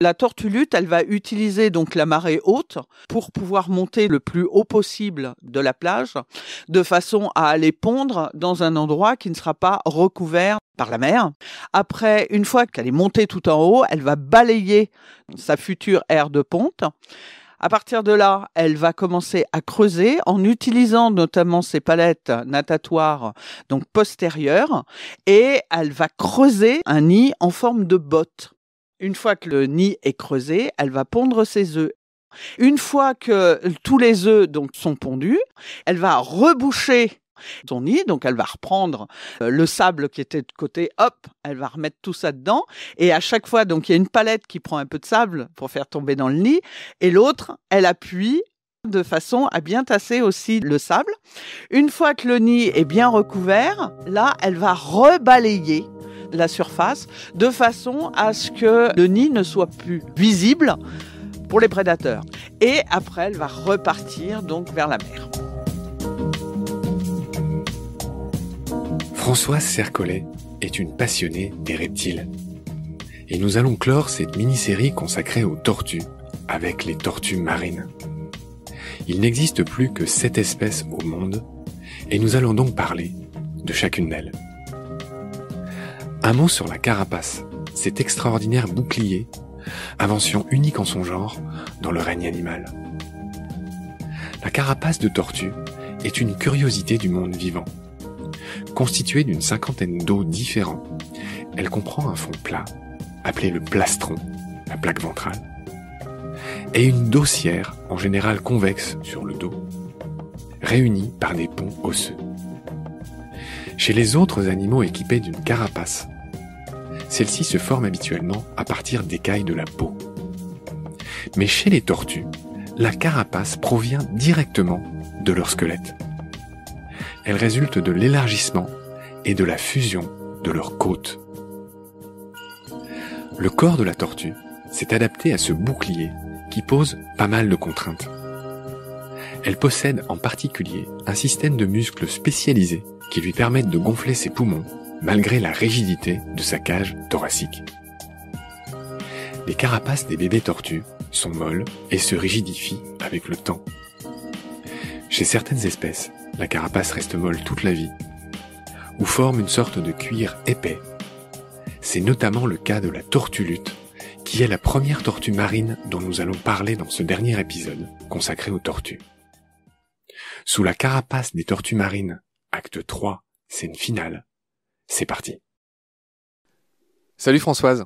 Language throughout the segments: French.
La tortue lutte, elle va utiliser donc la marée haute pour pouvoir monter le plus haut possible de la plage, de façon à aller pondre dans un endroit qui ne sera pas recouvert par la mer. Après, une fois qu'elle est montée tout en haut, elle va balayer sa future aire de ponte. À partir de là, elle va commencer à creuser en utilisant notamment ses palettes natatoires, donc postérieures, et elle va creuser un nid en forme de botte. Une fois que le nid est creusé, elle va pondre ses œufs. Une fois que tous les œufs donc sont pondus, elle va reboucher son nid, donc elle va reprendre le sable qui était de côté, hop, elle va remettre tout ça dedans, et à chaque fois, donc il y a une palette qui prend un peu de sable pour faire tomber dans le nid, et l'autre, elle appuie de façon à bien tasser aussi le sable. Une fois que le nid est bien recouvert, là, elle va rebalayer la surface de façon à ce que le nid ne soit plus visible pour les prédateurs. Et après, elle va repartir donc vers la mer. Françoise Sercollet est une passionnée des reptiles. Et nous allons clore cette mini-série consacrée aux tortues, avec les tortues marines. Il n'existe plus que 7 espèces au monde, et nous allons donc parler de chacune d'elles. Un mot sur la carapace, cet extraordinaire bouclier, invention unique en son genre dans le règne animal. La carapace de tortue est une curiosité du monde vivant. Constituée d'une 50aine d'os différents, elle comprend un fond plat, appelé le plastron, la plaque ventrale, et une dossière, en général convexe sur le dos, réunie par des ponts osseux. Chez les autres animaux équipés d'une carapace, celle-ci se forme habituellement à partir d'écailles de la peau. Mais chez les tortues, la carapace provient directement de leur squelette. Elle résulte de l'élargissement et de la fusion de leurs côtes. Le corps de la tortue s'est adapté à ce bouclier qui pose pas mal de contraintes. Elle possède en particulier un système de muscles spécialisés qui lui permettent de gonfler ses poumons malgré la rigidité de sa cage thoracique. Les carapaces des bébés tortues sont molles et se rigidifient avec le temps. Chez certaines espèces, la carapace reste molle toute la vie, ou forme une sorte de cuir épais. C'est notamment le cas de la tortue lutte, qui est la première tortue marine dont nous allons parler dans ce dernier épisode consacré aux tortues. Sous la carapace des tortues marines, acte 3, scène finale. C'est parti. Salut Françoise.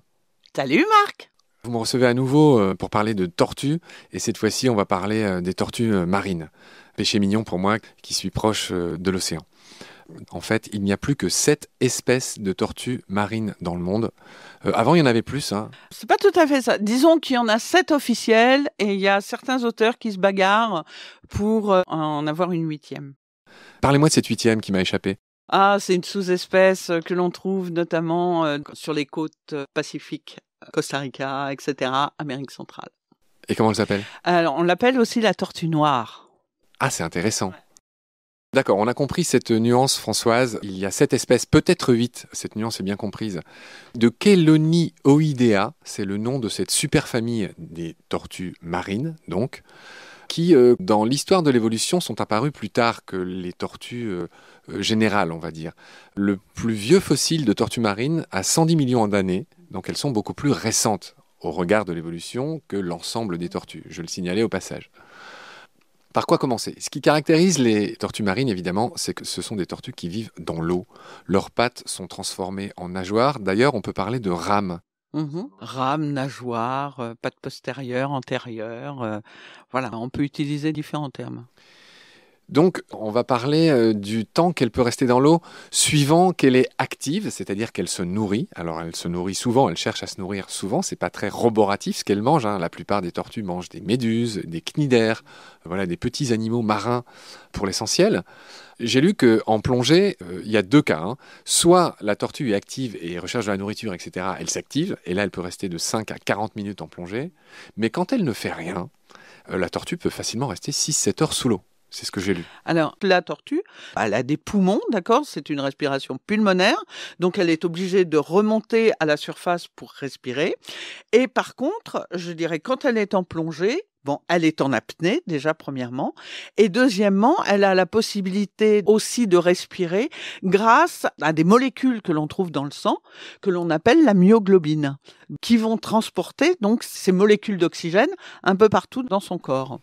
Salut Marc. Vous me recevez à nouveau pour parler de tortues, et cette fois-ci on va parler des tortues marines. Péché mignon pour moi qui suis proche de l'océan. En fait, il n'y a plus que 7 espèces de tortues marines dans le monde. Avant, il y en avait plus. C'est pas tout à fait ça. Disons qu'il y en a 7 officielles et il y a certains auteurs qui se bagarrent pour en avoir une 8e. Parlez-moi de cette 8e qui m'a échappé. Ah, c'est une sous-espèce que l'on trouve notamment sur les côtes pacifiques, Costa Rica, etc., Amérique centrale. Et comment elle s'appelle ? Alors, on l'appelle aussi la tortue noire. Ah, c'est intéressant. Ouais. D'accord, on a compris cette nuance, Françoise. Il y a 7 espèces, peut-être 8, cette nuance est bien comprise. De Chelonioidea, c'est le nom de cette superfamille des tortues marines, donc, qui, dans l'histoire de l'évolution, sont apparues plus tard que les tortues générales, on va dire. Le plus vieux fossile de tortues marines a 110 millions d'années, donc elles sont beaucoup plus récentes au regard de l'évolution que l'ensemble des tortues. Je le signalais au passage. Par quoi commencer ? Ce qui caractérise les tortues marines, évidemment, c'est que ce sont des tortues qui vivent dans l'eau. Leurs pattes sont transformées en nageoires. D'ailleurs, on peut parler de rames. Rames, nageoires, pattes postérieures, antérieures. Voilà, on peut utiliser différents termes. Donc, on va parler du temps qu'elle peut rester dans l'eau, suivant qu'elle est active, c'est-à-dire qu'elle se nourrit. Alors, elle se nourrit souvent, elle cherche à se nourrir souvent. C'est pas très roboratif ce qu'elle mange. La plupart des tortues mangent des méduses, des cnidaires, voilà, des petits animaux marins pour l'essentiel. J'ai lu qu'en plongée, il y a 2 cas. Soit la tortue est active et recherche de la nourriture, etc. Elle s'active, et là, elle peut rester de 5 à 40 minutes en plongée. Mais quand elle ne fait rien, la tortue peut facilement rester 6-7 heures sous l'eau. C'est ce que j'ai lu. Alors, la tortue, elle a des poumons, d'accord? C'est une respiration pulmonaire. Donc, elle est obligée de remonter à la surface pour respirer. Et par contre, je dirais, quand elle est en plongée, bon, elle est en apnée, déjà, premièrement. Et deuxièmement, elle a la possibilité aussi de respirer grâce à des molécules que l'on trouve dans le sang, que l'on appelle la myoglobine, qui vont transporter donc ces molécules d'oxygène un peu partout dans son corps.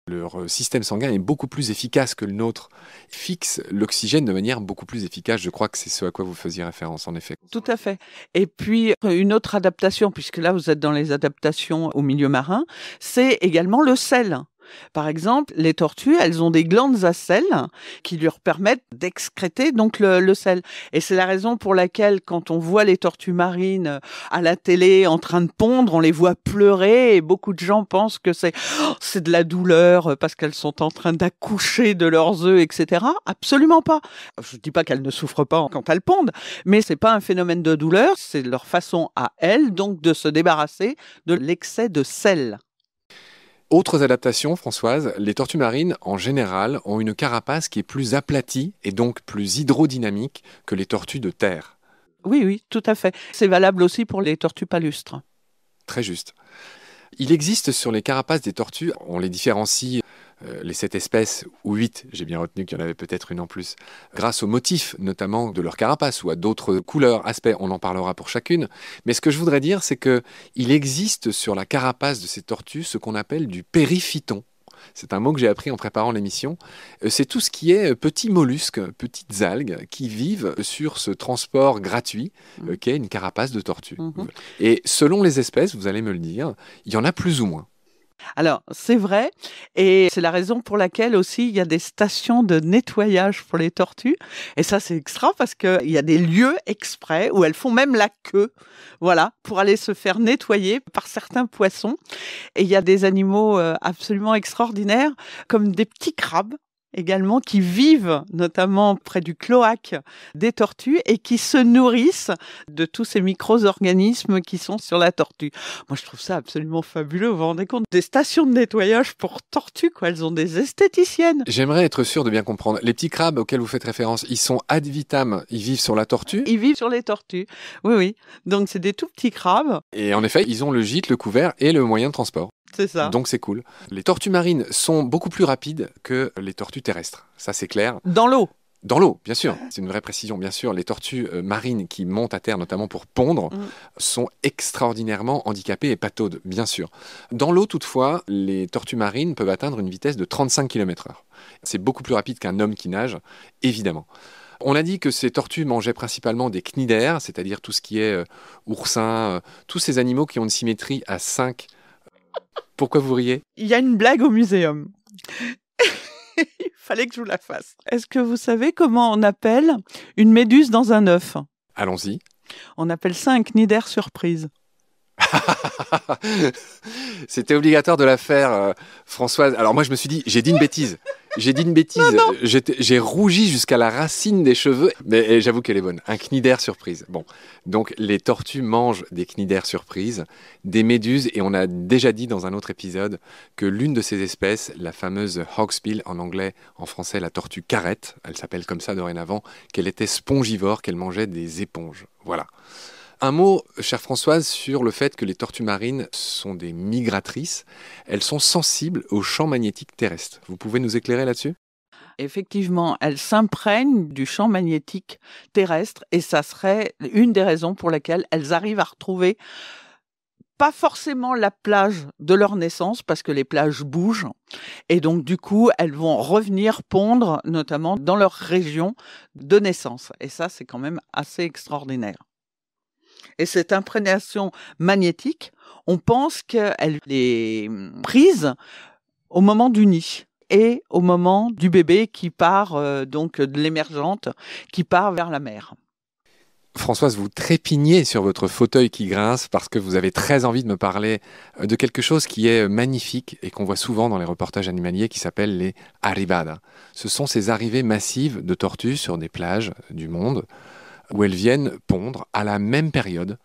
Leur système sanguin est beaucoup plus efficace que le nôtre, fixe l'oxygène de manière beaucoup plus efficace. Je crois que c'est ce à quoi vous faisiez référence, en effet. Tout à fait. Et puis, une autre adaptation, puisque là, vous êtes dans les adaptations au milieu marin, c'est également le sel. Par exemple, les tortues, elles ont des glandes à sel qui leur permettent d'excréter donc le sel. Et c'est la raison pour laquelle, quand on voit les tortues marines à la télé en train de pondre, on les voit pleurer et beaucoup de gens pensent que c'est de la douleur parce qu'elles sont en train d'accoucher de leurs œufs, etc. Absolument pas. Je dis pas qu'elles ne souffrent pas quand elles pondent, mais c'est pas un phénomène de douleur, c'est leur façon à elles donc de se débarrasser de l'excès de sel. Autres adaptations, Françoise, les tortues marines, en général, ont une carapace qui est plus aplatie et donc plus hydrodynamique que les tortues de terre. Oui, tout à fait. C'est valable aussi pour les tortues palustres. Très juste. Il existe sur les carapaces des tortues, on les différencie, les 7 espèces, ou 8, j'ai bien retenu qu'il y en avait peut-être une en plus, grâce au motif notamment de leur carapace ou à d'autres couleurs, aspects, on en parlera pour chacune. Mais ce que je voudrais dire, c'est qu'il existe sur la carapace de ces tortues ce qu'on appelle du périphyton. C'est un mot que j'ai appris en préparant l'émission. C'est tout ce qui est petits mollusques, petites algues qui vivent sur ce transport gratuit qu'est une carapace de tortue. Et selon les espèces, vous allez me le dire, il y en a plus ou moins. Alors, c'est vrai, et c'est la raison pour laquelle aussi il y a des stations de nettoyage pour les tortues. Et ça, c'est extra parce qu'il y a des lieux exprès où elles font même la queue, voilà, pour aller se faire nettoyer par certains poissons. Et il y a des animaux absolument extraordinaires, comme des petits crabes également, qui vivent notamment près du cloaque des tortues et qui se nourrissent de tous ces micro-organismes qui sont sur la tortue. Moi, je trouve ça absolument fabuleux. Vous vous rendez compte? Des stations de nettoyage pour tortues, quoi. Elles ont des esthéticiennes. J'aimerais être sûr de bien comprendre. Les petits crabes auxquels vous faites référence, ils sont ad vitam, ils vivent sur la tortue? Ils vivent sur les tortues. Oui. Donc, c'est des tout petits crabes. Et en effet, ils ont le gîte, le couvert et le moyen de transport. C'est ça. Donc c'est cool. Les tortues marines sont beaucoup plus rapides que les tortues terrestres. Ça, c'est clair. Dans l'eau. Dans l'eau, bien sûr. C'est une vraie précision, bien sûr. Les tortues marines qui montent à terre, notamment pour pondre, sont extraordinairement handicapées et pataudes, bien sûr. Dans l'eau, toutefois, les tortues marines peuvent atteindre une vitesse de 35 km/h. C'est beaucoup plus rapide qu'un homme qui nage, évidemment. On a dit que ces tortues mangeaient principalement des cnidaires, c'est-à-dire tout ce qui est oursins, tous ces animaux qui ont une symétrie à 5. Pourquoi vous riez? Il y a une blague au muséum. Il fallait que je vous la fasse. Est-ce que vous savez comment on appelle une méduse dans un œuf? Allons-y. On appelle ça un cnidaire surprise. C'était obligatoire de la faire, Françoise. Alors moi, je me suis dit, j'ai dit une bêtise. Non. J'ai rougi jusqu'à la racine des cheveux. Mais j'avoue qu'elle est bonne. Un cnidaire surprise. Bon. Donc, les tortues mangent des cnidaires surprises, des méduses. Et on a déjà dit dans un autre épisode que l'une de ces espèces, la fameuse hawksbill en anglais, en français, la tortue carrette, elle s'appelle comme ça dorénavant, qu'elle était spongivore, qu'elle mangeait des éponges. Voilà. Un mot, chère Françoise, sur le fait que les tortues marines sont des migratrices. Elles sont sensibles aux champs magnétiques terrestres. Vous pouvez nous éclairer là-dessus? Effectivement, elles s'imprègnent du champ magnétique terrestre et ça serait une des raisons pour lesquelles elles arrivent à retrouver pas forcément la plage de leur naissance parce que les plages bougent et donc du coup elles vont revenir pondre notamment dans leur région de naissance et ça c'est quand même assez extraordinaire. Et cette imprégnation magnétique, on pense qu'elle est prise au moment du nid et au moment du bébé qui part, donc de l'émergente, qui part vers la mer. Françoise, vous trépignez sur votre fauteuil qui grince parce que vous avez très envie de me parler de quelque chose qui est magnifique et qu'on voit souvent dans les reportages animaliers qui s'appellent les arribadas. Ce sont ces arrivées massives de tortues sur des plages du monde où elles viennent pondre à la même période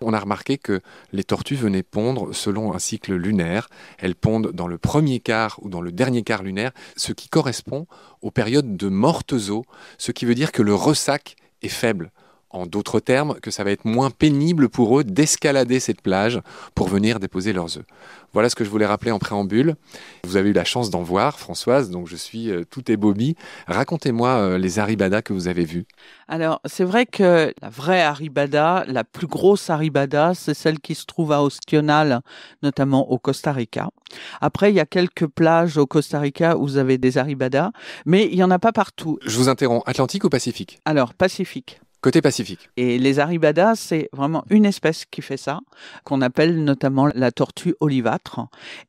On a remarqué que les tortues venaient pondre selon un cycle lunaire. Elles pondent dans le premier quart ou dans le dernier quart lunaire, ce qui correspond aux périodes de mortes eaux, ce qui veut dire que le ressac est faible. En d'autres termes, que ça va être moins pénible pour eux d'escalader cette plage pour venir déposer leurs œufs. Voilà ce que je voulais rappeler en préambule. Vous avez eu la chance d'en voir, Françoise, donc je suis tout ébobie. Racontez-moi les aribadas que vous avez vus. Alors, c'est vrai que la vraie aribada, la plus grosse aribada, c'est celle qui se trouve à Ostional, notamment au Costa Rica. Après, il y a quelques plages au Costa Rica où vous avez des aribadas, mais il n'y en a pas partout. Je vous interromps, Atlantique ou Pacifique? Alors, Pacifique. Côté Pacifique. Et les aribadas, c'est vraiment une espèce qui fait ça, qu'on appelle notamment la tortue olivâtre.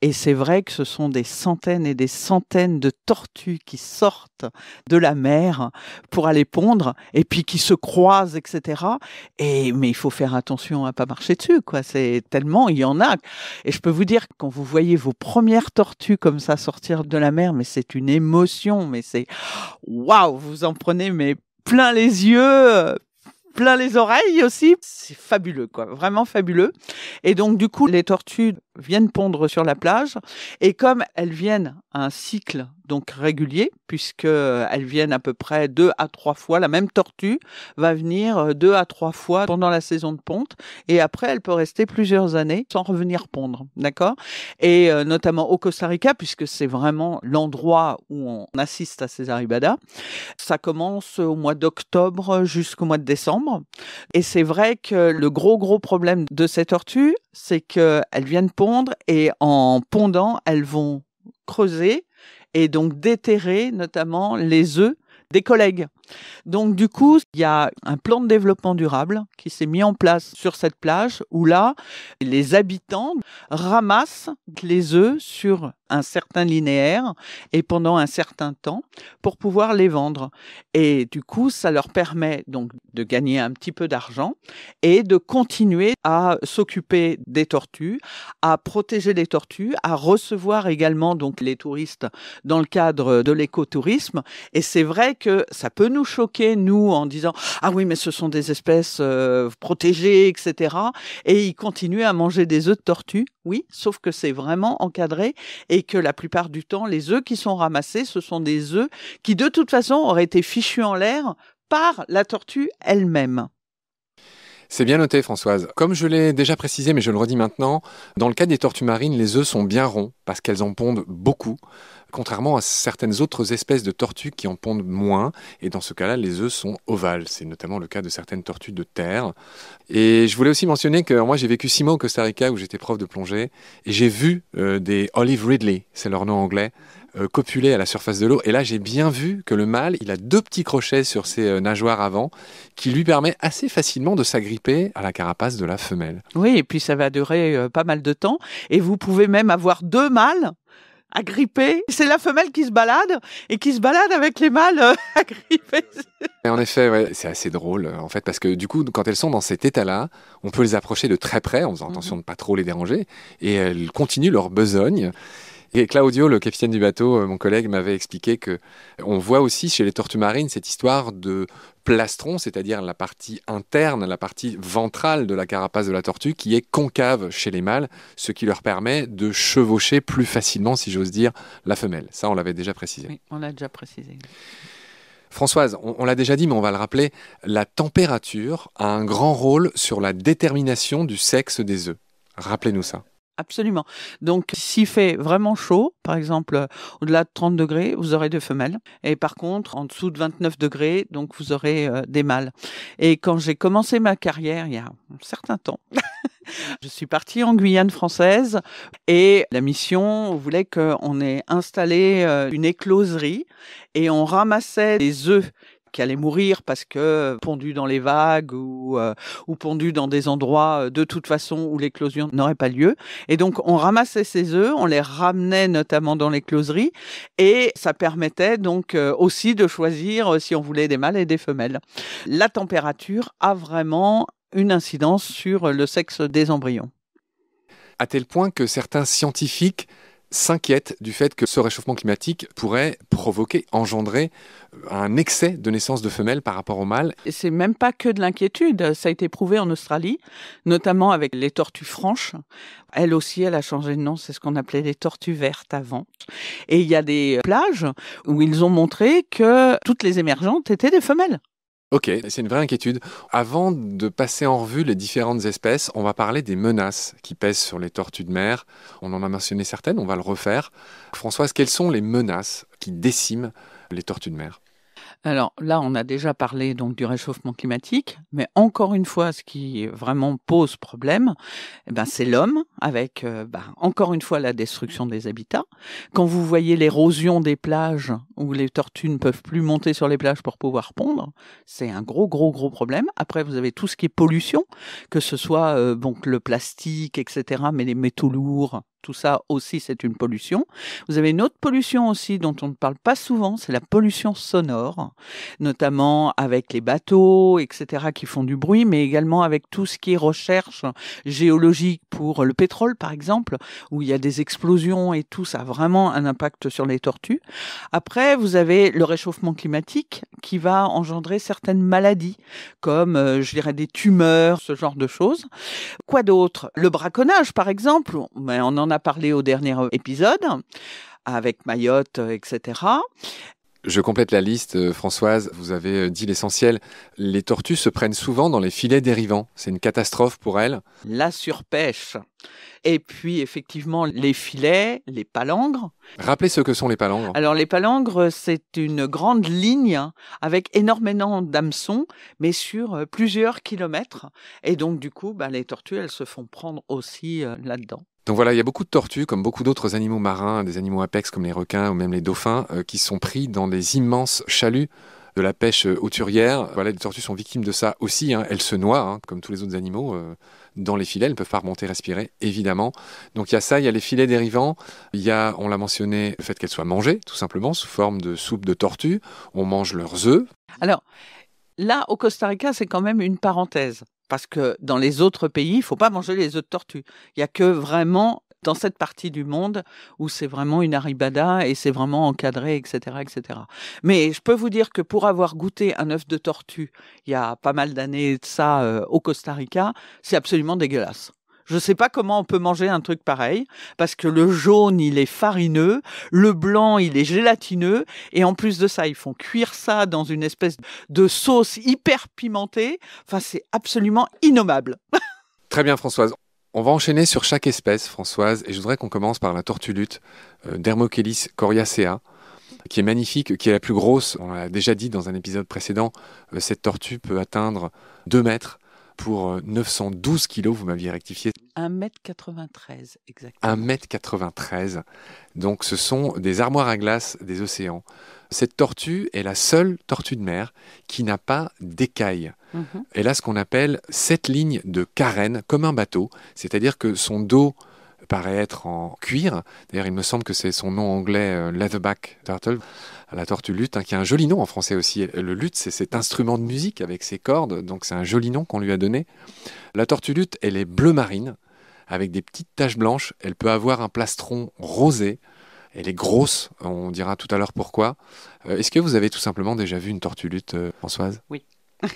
Et c'est vrai que ce sont des centaines et des centaines de tortues qui sortent de la mer pour aller pondre, et puis qui se croisent, etc. Mais il faut faire attention à pas marcher dessus, quoi. C'est tellement, il y en a. Et je peux vous dire, quand vous voyez vos premières tortues comme ça sortir de la mer, mais c'est une émotion, mais c'est waouh, vous en prenez mais plein les yeux, plein les oreilles aussi. C'est fabuleux, quoi. Vraiment fabuleux. Et donc, du coup, les tortues viennent pondre sur la plage. Et comme elles viennent à un cycle donc régulier, puisqu'elles viennent à peu près 2 à 3 fois, la même tortue va venir 2 à 3 fois pendant la saison de ponte. Et après, elle peut rester plusieurs années sans revenir pondre. D'accord? Et notamment au Costa Rica, puisque c'est vraiment l'endroit où on assiste à ces aribadas. Ça commence au mois d'octobre jusqu'au mois de décembre. Et c'est vrai que le gros problème de ces tortues, c'est qu'elles viennent pondre et en pondant, elles vont creuser et donc déterrer notamment les œufs des collègues. Donc du coup, il y a un plan de développement durable qui s'est mis en place sur cette plage où là, les habitants ramassent les œufs sur un certain linéaire et pendant un certain temps pour pouvoir les vendre. Et du coup, ça leur permet donc de gagner un petit peu d'argent et de continuer à s'occuper des tortues, à protéger les tortues, à recevoir également donc les touristes dans le cadre de l'écotourisme. Et c'est vrai que ça peut nous choquer, nous, en disant « Ah oui, mais ce sont des espèces protégées, etc. » Et ils continuent à manger des œufs de tortue. Oui, sauf que c'est vraiment encadré et que la plupart du temps, les œufs qui sont ramassés, ce sont des œufs qui, de toute façon, auraient été fichus en l'air par la tortue elle-même. C'est bien noté, Françoise. Comme je l'ai déjà précisé, mais je le redis maintenant, dans le cas des tortues marines, les œufs sont bien ronds parce qu'elles en pondent beaucoup, contrairement à certaines autres espèces de tortues qui en pondent moins. Et dans ce cas-là, les œufs sont ovales. C'est notamment le cas de certaines tortues de terre. Et je voulais aussi mentionner que moi, j'ai vécu 6 mois au Costa Rica où j'étais prof de plongée et j'ai vu des Olive Ridley, c'est leur nom anglais, copuler à la surface de l'eau. Et là, j'ai bien vu que le mâle, il a 2 petits crochets sur ses nageoires avant qui lui permet assez facilement de s'agripper à la carapace de la femelle. Oui, et puis ça va durer pas mal de temps. Et vous pouvez même avoir 2 mâles agrippés. C'est la femelle qui se balade et qui se balade avec les mâles agrippés. Et en effet, ouais, c'est assez drôle en fait parce que du coup, quand elles sont dans cet état-là, on peut les approcher de très près en faisant attention de ne pas trop les déranger et elles continuent leur besogne. Et Claudio, le capitaine du bateau, mon collègue, m'avait expliqué que on voit aussi chez les tortues marines cette histoire de plastron, c'est-à-dire la partie interne, la partie ventrale de la carapace de la tortue qui est concave chez les mâles, ce qui leur permet de chevaucher plus facilement, si j'ose dire, la femelle. Ça, on l'avait déjà précisé. Oui, on l'a déjà précisé. Françoise, on l'a déjà dit, mais on va le rappeler, la température a un grand rôle sur la détermination du sexe des œufs. Rappelez-nous ça. Absolument. Donc, s'il fait vraiment chaud, par exemple, au-delà de 30 degrés, vous aurez des femelles. Et par contre, en dessous de 29 degrés, donc vous aurez des mâles. Et quand j'ai commencé ma carrière, il y a un certain temps, je suis partie en Guyane française et la mission voulait qu'on ait installé une écloserie et on ramassait des œufs qui allaient mourir parce que pondus dans les vagues ou pondus dans des endroits de toute façon où l'éclosion n'aurait pas lieu. Et donc, on ramassait ces œufs, on les ramenait notamment dans l'écloserie et ça permettait donc aussi de choisir si on voulait des mâles et des femelles. La température a vraiment une incidence sur le sexe des embryons. À tel point que certains scientifiques s'inquiètent du fait que ce réchauffement climatique pourrait engendrer un excès de naissance de femelles par rapport aux mâles. Et c'est même pas que de l'inquiétude, ça a été prouvé en Australie, notamment avec les tortues franches. Elle aussi, elle a changé de nom, c'est ce qu'on appelait les tortues vertes avant. Et il y a des plages où ils ont montré que toutes les émergentes étaient des femelles. Ok, c'est une vraie inquiétude. Avant de passer en revue les différentes espèces, on va parler des menaces qui pèsent sur les tortues de mer. On en a mentionné certaines, on va le refaire. Françoise, quelles sont les menaces qui déciment les tortues de mer ? Alors là, on a déjà parlé donc du réchauffement climatique, mais encore une fois, ce qui vraiment pose problème, c'est l'homme, avec encore une fois la destruction des habitats. Quand vous voyez l'érosion des plages, où les tortues ne peuvent plus monter sur les plages pour pouvoir pondre, c'est un gros problème. Après, vous avez tout ce qui est pollution, que ce soit donc le plastique, etc., mais les métaux lourds. Tout ça aussi, c'est une pollution. Vous avez une autre pollution aussi dont on ne parle pas souvent, c'est la pollution sonore, notamment avec les bateaux, etc., qui font du bruit, mais également avec tout ce qui est recherche géologique pour le pétrole, par exemple, où il y a des explosions et tout, ça a vraiment un impact sur les tortues. Après, vous avez le réchauffement climatique qui va engendrer certaines maladies, comme, je dirais, des tumeurs, ce genre de choses. Quoi d'autre ? Le braconnage, par exemple, mais on en a parlé au dernier épisode, avec Mayotte, etc. Je complète la liste, Françoise, vous avez dit l'essentiel. Les tortues se prennent souvent dans les filets dérivants. C'est une catastrophe pour elles. La surpêche. Et puis, effectivement, les filets, les palangres. Rappelez ce que sont les palangres. Alors, les palangres, c'est une grande ligne avec énormément d'hameçons, mais sur plusieurs kilomètres. Et donc, du coup, les tortues, elles se font prendre aussi là-dedans. Donc voilà, il y a beaucoup de tortues, comme beaucoup d'autres animaux marins, des animaux apex comme les requins ou même les dauphins, qui sont pris dans des immenses chaluts de la pêche hauturière. Voilà, les tortues sont victimes de ça aussi. Elles se noient, comme tous les autres animaux, dans les filets. Elles ne peuvent pas remonter, respirer, évidemment. Donc il y a ça, il y a les filets dérivants. Il y a, on l'a mentionné, le fait qu'elles soient mangées, tout simplement, sous forme de soupe de tortue. On mange leurs œufs. Alors, là, au Costa Rica, c'est quand même une parenthèse. Parce que dans les autres pays, il ne faut pas manger les œufs de tortue. Il n'y a que vraiment dans cette partie du monde où c'est vraiment une arribada et c'est vraiment encadré, etc., etc. Mais je peux vous dire que pour avoir goûté un œuf de tortue, il y a pas mal d'années de ça au Costa Rica, c'est absolument dégueulasse. Je ne sais pas comment on peut manger un truc pareil, parce que le jaune, il est farineux, le blanc, il est gélatineux, et en plus de ça, ils font cuire ça dans une espèce de sauce hyper pimentée. Enfin, c'est absolument innommable. Très bien, Françoise. On va enchaîner sur chaque espèce, Françoise, et je voudrais qu'on commence par la tortue luth, Dermochelis coriacea, qui est magnifique, qui est la plus grosse. On l'a déjà dit dans un épisode précédent, cette tortue peut atteindre 2 mètres. Pour 912 kilos, vous m'aviez rectifié. 1,93 m, exactement. 1,93 m. Donc ce sont des armoires à glace des océans. Cette tortue est la seule tortue de mer qui n'a pas d'écailles. Elle a ce qu'on appelle 7 lignes de carène, comme un bateau. C'est-à-dire que son dos paraît être en cuir. D'ailleurs, il me semble que c'est son nom anglais, leatherback turtle, la tortue luth, qui a un joli nom en français aussi. Le luth, c'est cet instrument de musique avec ses cordes, donc c'est un joli nom qu'on lui a donné. La tortue luth, elle est bleu marine, avec des petites taches blanches. Elle peut avoir un plastron rosé. Elle est grosse, on dira tout à l'heure pourquoi. Est-ce que vous avez tout simplement déjà vu une tortue luth, Françoise ? Oui.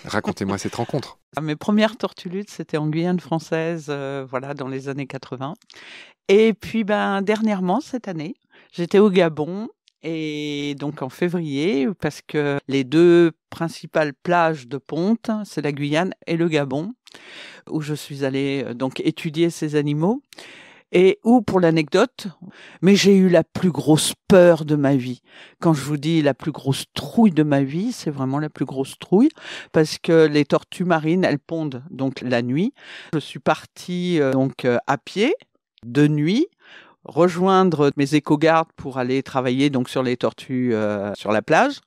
Racontez-moi cette rencontre. Mes premières tortues luth, c'était en Guyane française, dans les années 80. Et puis, dernièrement, cette année, j'étais au Gabon, et donc en février, parce que les 2 principales plages de ponte, c'est la Guyane et le Gabon, où je suis allée donc étudier ces animaux. Et où, pour l'anecdote, mais j'ai eu la plus grosse peur de ma vie. Quand je vous dis la plus grosse trouille de ma vie, c'est vraiment la plus grosse trouille, parce que les tortues marines, elles pondent donc la nuit. Je suis partie à pied, de nuit, rejoindre mes éco-gardes pour aller travailler donc sur les tortues sur la plage.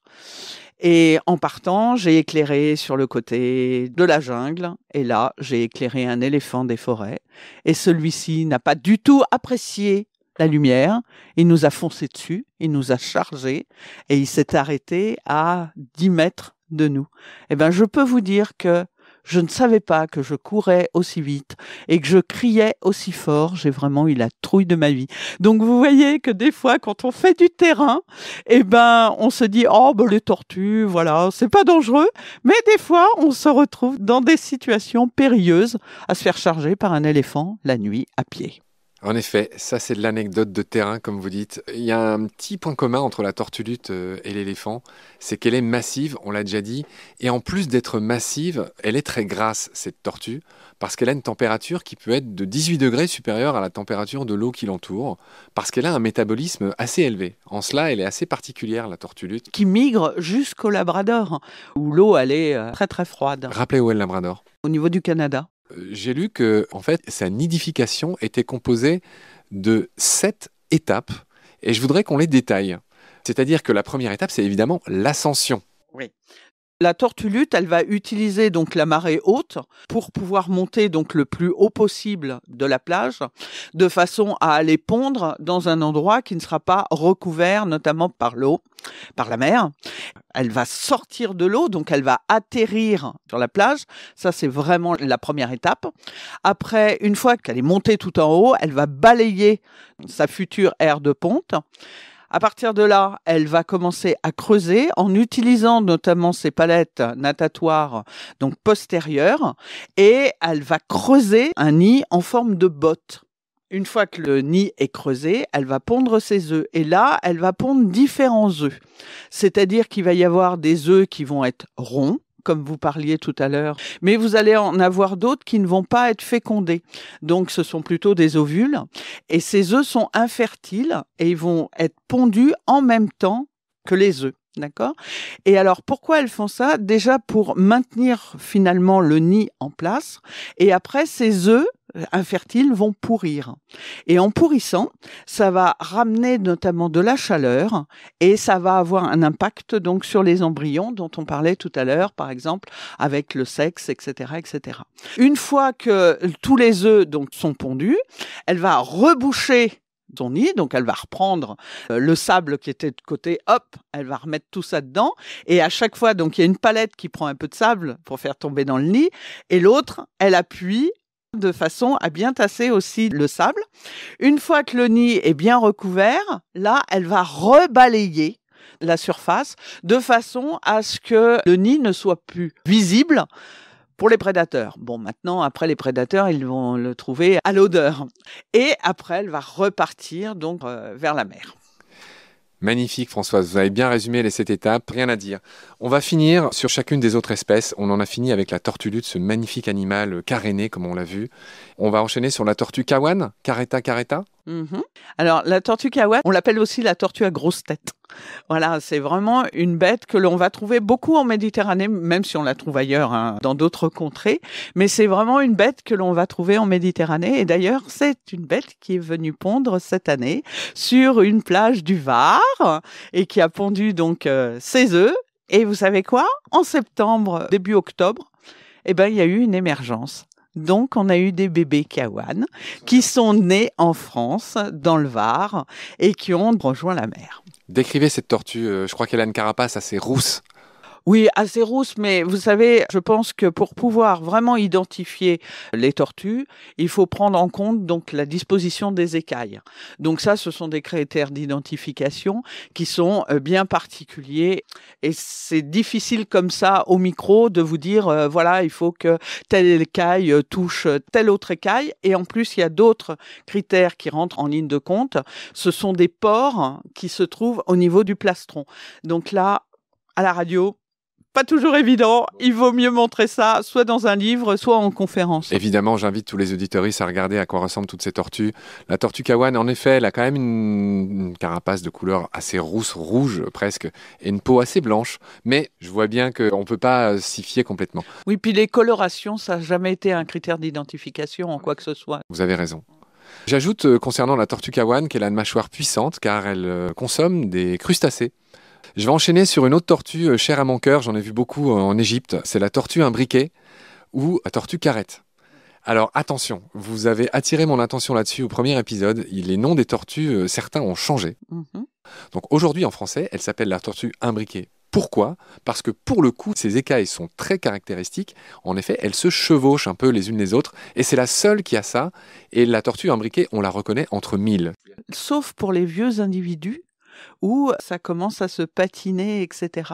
Et en partant, j'ai éclairé sur le côté de la jungle. Et là, j'ai éclairé un éléphant des forêts. Et celui-ci n'a pas du tout apprécié la lumière. Il nous a foncé dessus, il nous a chargés. Et il s'est arrêté à 10 mètres de nous. Eh bien, je peux vous dire que je ne savais pas que je courais aussi vite et que je criais aussi fort. J'ai vraiment eu la trouille de ma vie. Donc vous voyez que des fois, quand on fait du terrain, on se dit oh les tortues, voilà, c'est pas dangereux. Mais des fois, on se retrouve dans des situations périlleuses à se faire charger par un éléphant la nuit à pied. En effet, ça c'est de l'anecdote de terrain, comme vous dites. Il y a un petit point commun entre la tortue lutte et l'éléphant, c'est qu'elle est massive, on l'a déjà dit, et en plus d'être massive, elle est très grasse, cette tortue, parce qu'elle a une température qui peut être de 18 degrés supérieure à la température de l'eau qui l'entoure, parce qu'elle a un métabolisme assez élevé. En cela, elle est assez particulière, la tortue lutte. Qui migre jusqu'au Labrador, où l'eau elle est très très froide. Rappelez où est le Labrador? Au niveau du Canada. J'ai lu que, en fait, sa nidification était composée de 7 étapes, et je voudrais qu'on les détaille. C'est-à-dire que la première étape, c'est évidemment l'ascension. Oui. La tortue lutte, elle va utiliser donc la marée haute pour pouvoir monter donc le plus haut possible de la plage, de façon à aller pondre dans un endroit qui ne sera pas recouvert, notamment par l'eau, par la mer. Elle va sortir de l'eau, donc elle va atterrir sur la plage. Ça, c'est vraiment la première étape. Après, une fois qu'elle est montée tout en haut, elle va balayer sa future aire de ponte. À partir de là, elle va commencer à creuser en utilisant notamment ses palettes natatoires donc postérieures, et elle va creuser un nid en forme de botte. Une fois que le nid est creusé, elle va pondre ses œufs. Et là, elle va pondre différents œufs. C'est-à-dire qu'il va y avoir des œufs qui vont être ronds, comme vous parliez tout à l'heure, mais vous allez en avoir d'autres qui ne vont pas être fécondés. Donc, ce sont plutôt des ovules. Et ces œufs sont infertiles et ils vont être pondus en même temps que les œufs. D'accord ? Et alors, pourquoi elles font ça ? Déjà pour maintenir finalement le nid en place. Et après, ces œufs infertiles vont pourrir. Et en pourrissant, ça va ramener notamment de la chaleur et ça va avoir un impact donc sur les embryons dont on parlait tout à l'heure, par exemple, avec le sexe, etc., etc. Une fois que tous les œufs donc sont pondus, elle va reboucher son nid, donc elle va reprendre le sable qui était de côté, hop, elle va remettre tout ça dedans, et à chaque fois, donc il y a une palette qui prend un peu de sable pour faire tomber dans le nid, et l'autre, elle appuie de façon à bien tasser aussi le sable. Une fois que le nid est bien recouvert, là, elle va rebalayer la surface de façon à ce que le nid ne soit plus visible pour les prédateurs. Bon, maintenant, après les prédateurs, ils vont le trouver à l'odeur. Et après, elle va repartir donc vers la mer. Magnifique Françoise, vous avez bien résumé les 7 étapes, rien à dire. On va finir sur chacune des autres espèces. On en a fini avec la tortue lutte, ce magnifique animal caréné comme on l'a vu. On va enchaîner sur la tortue kawan, Caretta caretta. Alors la tortue kawan, on l'appelle aussi la tortue à grosse tête. Voilà, c'est vraiment une bête que l'on va trouver beaucoup en Méditerranée, même si on la trouve ailleurs, dans d'autres contrées. Mais c'est vraiment une bête que l'on va trouver en Méditerranée. Et d'ailleurs, c'est une bête qui est venue pondre cette année sur une plage du Var et qui a pondu donc ses œufs. Et vous savez quoi ? En septembre, début octobre, il y a eu une émergence. Donc, on a eu des bébés kawan qui sont nés en France, dans le Var, et qui ont rejoint la mer. Décrivez cette tortue, je crois qu'elle a une carapace assez rousse. Oui, assez rousse, mais vous savez, je pense que pour pouvoir vraiment identifier les tortues, il faut prendre en compte donc la disposition des écailles. Donc ça, ce sont des critères d'identification qui sont bien particuliers, et c'est difficile comme ça au micro de vous dire voilà, il faut que telle écaille touche telle autre écaille, et en plus il y a d'autres critères qui rentrent en ligne de compte. Ce sont des pores qui se trouvent au niveau du plastron. Donc là, à la radio, pas toujours évident, il vaut mieux montrer ça soit dans un livre, soit en conférence. Évidemment, j'invite tous les auditeuristes à regarder à quoi ressemblent toutes ces tortues. La tortue kawan, en effet, elle a quand même une carapace de couleur assez rouge presque, et une peau assez blanche. Mais je vois bien qu'on ne peut pas s'y fier complètement. Oui, puis les colorations, ça n'a jamais été un critère d'identification en quoi que ce soit. Vous avez raison. J'ajoute concernant la tortue kawan qu'elle a une mâchoire puissante car elle consomme des crustacés. Je vais enchaîner sur une autre tortue chère à mon cœur, j'en ai vu beaucoup en Égypte, c'est la tortue imbriquée ou la tortue carrette. Alors attention, vous avez attiré mon attention là-dessus au premier épisode, les noms des tortues, certains ont changé. Donc aujourd'hui en français, elle s'appelle la tortue imbriquée Pourquoi ? Parce que pour le coup, ces écailles sont très caractéristiques. En effet, elles se chevauchent un peu les unes les autres. Et c'est la seule qui a ça. Et la tortue imbriquée, on la reconnaît entre mille. Sauf pour les vieux individus, où ça commence à se patiner, etc.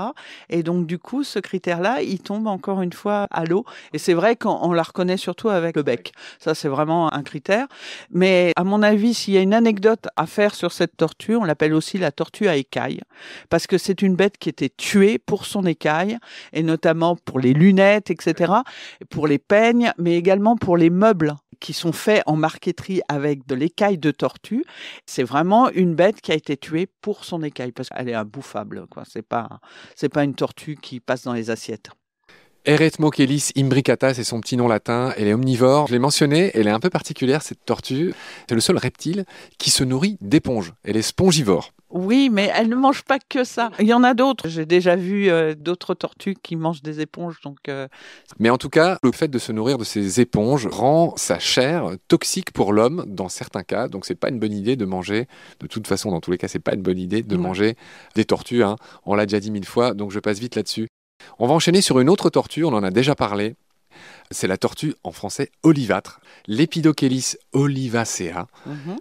Et donc, du coup, ce critère-là, il tombe encore une fois à l'eau. Et c'est vrai qu'on la reconnaît surtout avec le bec. Ça, c'est vraiment un critère. Mais à mon avis, s'il y a une anecdote à faire sur cette tortue, on l'appelle aussi la tortue à écailles. Parce que c'est une bête qui était tuée pour son écaille, et notamment pour les lunettes, etc., pour les peignes, mais également pour les meubles qui sont faits en marqueterie avec de l'écaille de tortue. C'est vraiment une bête qui a été tuée pour son écaille, parce qu'elle est imbouffable, quoi. C'est pas une tortue qui passe dans les assiettes. Eretmochelys imbricata, c'est son petit nom latin. Elle est omnivore. Je l'ai mentionné, elle est un peu particulière, cette tortue. C'est le seul reptile qui se nourrit d'éponges. Elle est spongivore. Oui, mais elle ne mange pas que ça. Il y en a d'autres. J'ai déjà vu d'autres tortues qui mangent des éponges. Mais en tout cas, le fait de se nourrir de ces éponges rend sa chair toxique pour l'homme dans certains cas. Donc c'est pas une bonne idée de manger. De toute façon, dans tous les cas, c'est pas une bonne idée de manger des tortues. On l'a déjà dit 1000 fois, donc je passe vite là-dessus. On va enchaîner sur une autre tortue, on en a déjà parlé. C'est la tortue, en français, olivâtre, Lepidochelys olivacea.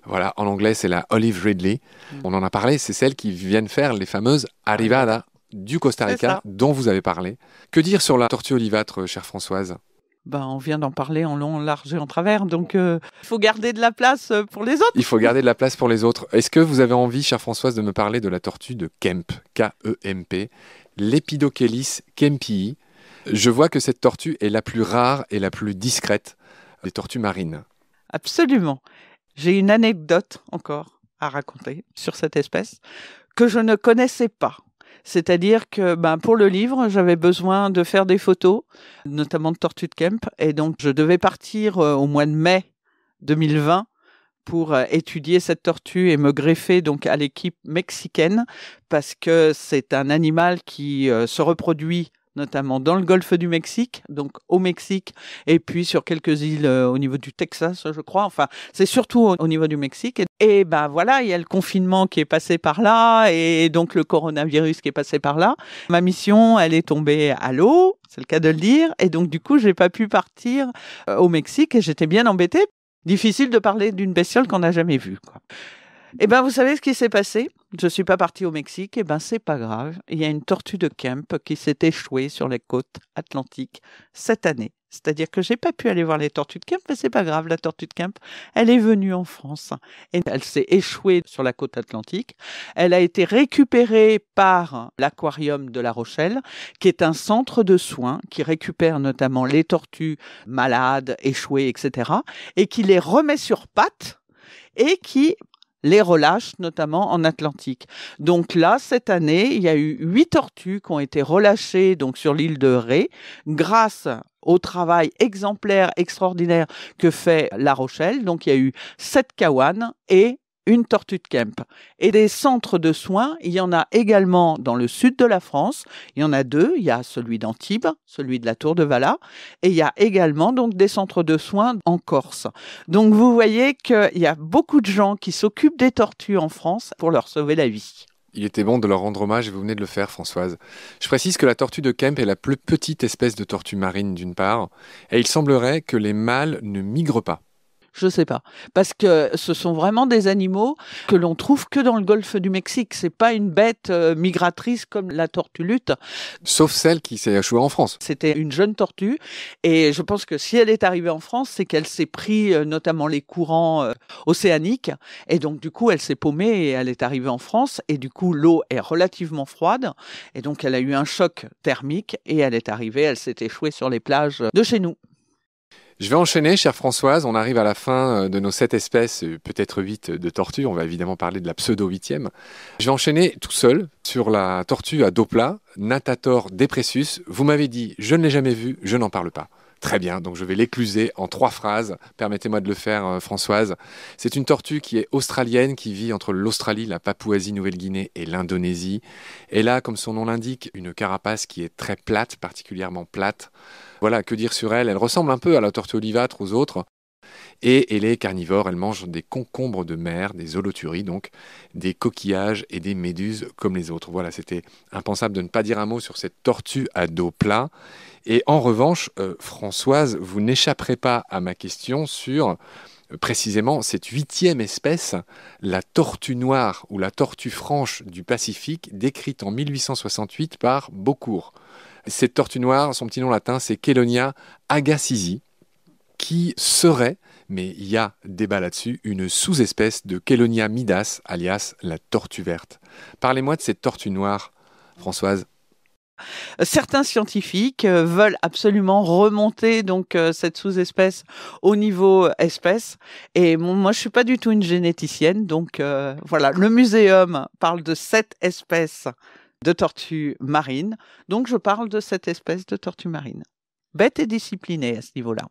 Voilà, en anglais, c'est la Olive Ridley. On en a parlé, c'est celle qui viennent faire les fameuses arrivadas du Costa Rica, dont vous avez parlé. Que dire sur la tortue olivâtre, chère Françoise ? On vient d'en parler en long, en large et en travers, donc il faut garder de la place pour les autres. Il faut garder de la place pour les autres. Est-ce que vous avez envie, chère Françoise, de me parler de la tortue de Kemp, K-E-M-P, Lepidochelys kempii? Je vois que cette tortue est la plus rare et la plus discrète des tortues marines. Absolument. J'ai une anecdote encore à raconter sur cette espèce que je ne connaissais pas. C'est-à-dire que pour le livre, j'avais besoin de faire des photos, notamment de tortues de Kemp. Et donc, je devais partir au mois de mai 2020 pour étudier cette tortue et me greffer donc à l'équipe mexicaine, parce que c'est un animal qui se reproduit notamment dans le golfe du Mexique, donc au Mexique, et puis sur quelques îles au niveau du Texas, je crois. Enfin, c'est surtout au niveau du Mexique. Et voilà, il y a le confinement qui est passé par là, et donc le coronavirus qui est passé par là. Ma mission, elle est tombée à l'eau, c'est le cas de le dire, et donc du coup, j'ai pas pu partir au Mexique, et j'étais bien embêtée. Difficile de parler d'une bestiole qu'on n'a jamais vue, quoi. Vous savez ce qui s'est passé ? Je ne suis pas partie au Mexique. C'est pas grave. Il y a une tortue de Kemp qui s'est échouée sur les côtes atlantiques cette année. C'est-à-dire que j'ai pas pu aller voir les tortues de Kemp, mais c'est pas grave. La tortue de Kemp, elle est venue en France et elle s'est échouée sur la côte atlantique. Elle a été récupérée par l'aquarium de La Rochelle, qui est un centre de soins qui récupère notamment les tortues malades, échouées, etc., et qui les remet sur pattes et qui les relâche, notamment en Atlantique. Donc là, cette année, il y a eu 8 tortues qui ont été relâchées donc sur l'île de Ré, grâce au travail exemplaire, extraordinaire que fait La Rochelle. Donc il y a eu 7 kawanes et une tortue de Kemp. Et des centres de soins, il y en a également dans le sud de la France. Il y en a 2. Il y a celui d'Antibes, celui de la Tour de Valas, et il y a également donc des centres de soins en Corse. Donc vous voyez qu'il y a beaucoup de gens qui s'occupent des tortues en France pour leur sauver la vie. Il était bon de leur rendre hommage et vous venez de le faire, Françoise. Je précise que la tortue de Kemp est la plus petite espèce de tortue marine d'une part, et il semblerait que les mâles ne migrent pas. Je sais pas. Parce que ce sont vraiment des animaux que l'on trouve que dans le golfe du Mexique. C'est pas une bête migratrice comme la tortue lutte. Sauf celle qui s'est échouée en France. C'était une jeune tortue. Et je pense que si elle est arrivée en France, c'est qu'elle s'est pris notamment les courants océaniques. Et donc, du coup, elle s'est paumée et elle est arrivée en France. Et du coup, l'eau est relativement froide. Et donc, elle a eu un choc thermique et elle est arrivée, elle s'est échouée sur les plages de chez nous. Je vais enchaîner, chère Françoise. On arrive à la fin de nos 7 espèces, peut-être 8 de tortues. On va évidemment parler de la pseudo-8e. Je vais enchaîner tout seul sur la tortue à dos plat, Natator depressus. Vous m'avez dit, je ne l'ai jamais vue, je n'en parle pas. Très bien, donc je vais l'écluser en 3 phrases. Permettez-moi de le faire, Françoise. C'est une tortue qui est australienne, qui vit entre l'Australie, la Papouasie-Nouvelle-Guinée et l'Indonésie. Elle a, comme son nom l'indique, une carapace qui est très plate, particulièrement plate. Voilà, que dire sur elle ? Elle ressemble un peu à la tortue olivâtre aux autres. Et elle est carnivore, elle mange des concombres de mer, des holothuries, donc des coquillages et des méduses comme les autres. Voilà, c'était impensable de ne pas dire un mot sur cette tortue à dos plat. Et en revanche, Françoise, vous n'échapperez pas à ma question sur précisément cette 8e espèce, la tortue noire ou la tortue franche du Pacifique, décrite en 1868 par Beaucourt. Cette tortue noire, son petit nom latin, c'est Chelonia agassizi, qui serait, mais il y a débat là-dessus, une sous-espèce de Chelonia midas, alias la tortue verte. Parlez-moi de cette tortue noire, Françoise. Certains scientifiques veulent absolument remonter donc cette sous-espèce au niveau espèce. Et moi, je suis pas du tout une généticienne, donc voilà. Le muséum parle de 7 espèces de tortues marines, donc je parle de cette espèce de tortue marine. Bête et disciplinée à ce niveau-là.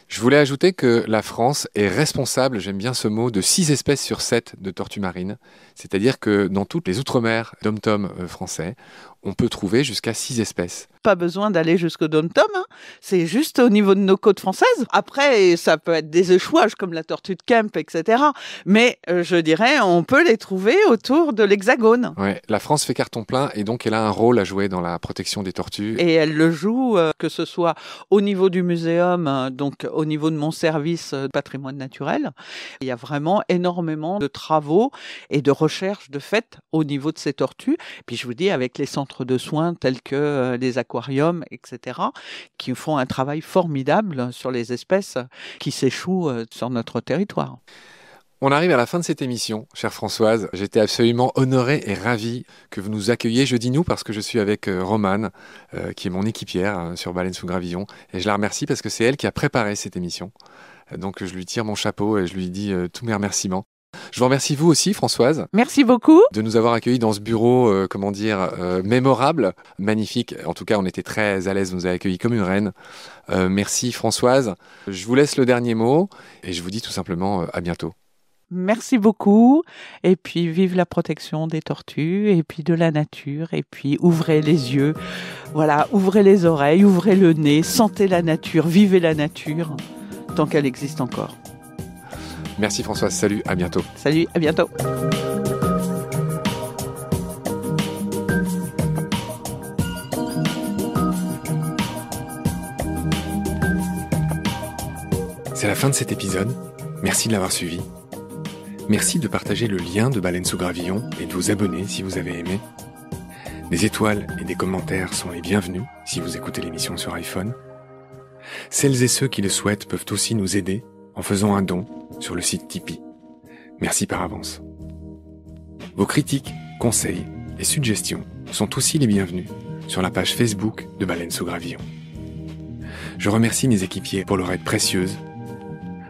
Je voulais ajouter que la France est responsable, j'aime bien ce mot, de 6 espèces sur 7 de tortues marines. C'est-à-dire que dans toutes les outre-mer dom-tom français, on peut trouver jusqu'à 6 espèces. Pas besoin d'aller jusqu'au dom-tom, hein. C'est juste au niveau de nos côtes françaises. Après, ça peut être des échouages comme la tortue de Kemp, etc. Mais je dirais, on peut les trouver autour de l'Hexagone. Ouais, la France fait carton plein et donc elle a un rôle à jouer dans la protection des tortues. Et elle le joue, que ce soit au niveau du muséum, donc au niveau de mon service patrimoine naturel. Il y a vraiment énormément de travaux et de recherches de fait au niveau de ces tortues. Puis je vous dis, avec les centres de soins tels que les aquariums, etc., qui font un travail formidable sur les espèces qui s'échouent sur notre territoire. On arrive à la fin de cette émission, chère Françoise. J'étais absolument honoré et ravi que vous nous accueilliez. Je dis nous parce que je suis avec Romane, qui est mon équipière sur Baleine sous Gravillon. Et je la remercie parce que c'est elle qui a préparé cette émission. Donc je lui tire mon chapeau et je lui dis tous mes remerciements. Je vous remercie vous aussi, Françoise. Merci beaucoup. De nous avoir accueillis dans ce bureau, mémorable, magnifique. En tout cas, on était très à l'aise, vous nous avez accueillis comme une reine. Merci, Françoise. Je vous laisse le dernier mot et je vous dis tout simplement à bientôt. Merci beaucoup. Et puis, vive la protection des tortues et puis de la nature. Et puis, ouvrez les yeux. Voilà, ouvrez les oreilles, ouvrez le nez, sentez la nature, vivez la nature tant qu'elle existe encore. Merci Françoise, salut, à bientôt. Salut, à bientôt. C'est la fin de cet épisode. Merci de l'avoir suivi. Merci de partager le lien de Baleine sous Gravillon et de vous abonner si vous avez aimé. Des étoiles et des commentaires sont les bienvenus si vous écoutez l'émission sur iPhone. Celles et ceux qui le souhaitent peuvent aussi nous aider en faisant un don sur le site Tipeee. Merci par avance. Vos critiques, conseils et suggestions sont aussi les bienvenus sur la page Facebook de Baleine sous Gravillon. Je remercie mes équipiers pour leur aide précieuse,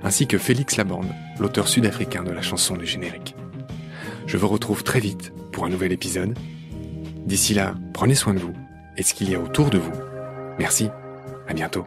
ainsi que Félix Laborde, l'auteur sud-africain de la chanson du générique. Je vous retrouve très vite pour un nouvel épisode. D'ici là, prenez soin de vous et de ce qu'il y a autour de vous. Merci, à bientôt.